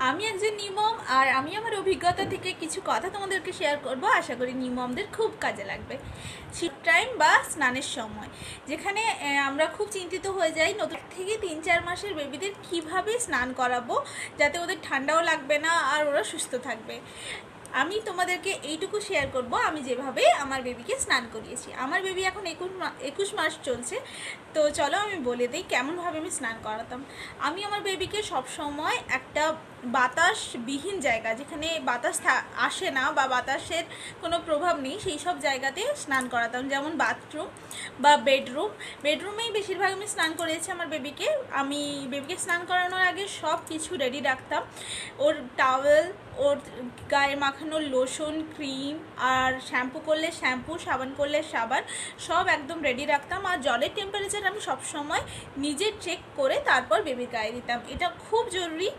আমি একজন নিমম আর আমি আমার অভিজ্ঞতা থেকে কিছু কথা তোমাদেরকে শেয়ার করব। আশা করি নিমমদের খুব কাজে লাগবে। শীত টাইম বা স্নানের সময় যেখানে আমরা খুব চিন্তিত হয়ে যাই নতুন থেকে 3-4 মাসের বেবিদের কিভাবে স্নান করাবো যাতে ওদের ঠান্ডাও লাগবে না আর ওরা সুস্থ থাকবে। আমি তোমাদেরকে এইটুকু শেয়ার করব আমি যেভাবে আমার বেবিকে স্নান করিয়েছি। আমার বেবি এখন 21 মাস চলছে, তো চলো আমি বলে দিই কেমনভাবে আমি স্নান করাতাম। আমি আমার বেবিকে সবসময় একটা বাতাসবিহীন জায়গা, যেখানে বাতাস আসে না বা বাতাসের কোনো প্রভাব নেই, সেই সব জায়গাতে স্নান করাতাম, যেমন বাথরুম বা বেডরুমেই বেশিরভাগ আমি স্নান করিয়েছি আমার বেবিকে। আমি বেবিকে স্নান করানোর আগে সব কিছু রেডি রাখতাম, ওর টাওয়েল, ওর গায়ে মাখানোর লোশন, ক্রিম, আর শ্যাম্পু করলে শ্যাম্পু, সাবান করলে সাবান, সব একদম রেডি রাখতাম। আর জলের টেম্পারেচার আমি সবসময় নিজে চেক করে তারপর বেবির গায়ে দিতাম। এটা খুব জরুরি,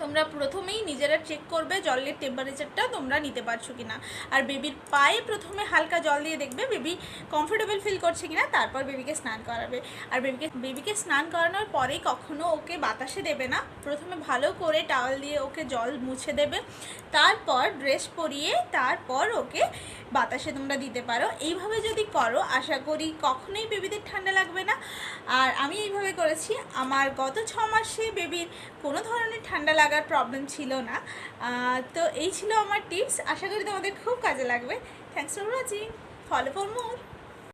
তোমরা প্রথমেই নিজেরা চেক করবে জলের টেম্পারেচারটা তোমরা নিতে পারছো কিনা। আর বেবির পায়ে প্রথমে হালকা জল দিয়ে দেখবে বেবি কমফোর্টেবল ফিল করছে কিনা, তারপর বেবিকে স্নান করাবে। আর বেবিকে স্নান করানোর পরে কখনো ওকে বাতাসে দেবে না, প্রথমে ভালো করে টাওয়াল দিয়ে ওকে জল মুছে দেবে, তারপর ড্রেস পরিয়ে তারপর ওকে বাতাসে তোমরা দিতে পারো। এইভাবে যদি করো আশা করি কখনোই বেবিদের ঠান্ডা লাগবে না। আর আমি এইভাবে করেছি, আমার গত 6 মাসে বেবির কোনো ধরনের ঠান্ডা লাগার প্রবলেম ছিল না। তো এই ছিল আমার টিপস, আশা করি তোমাদের খুব কাজে লাগবে। Thanks for watching, follow for more.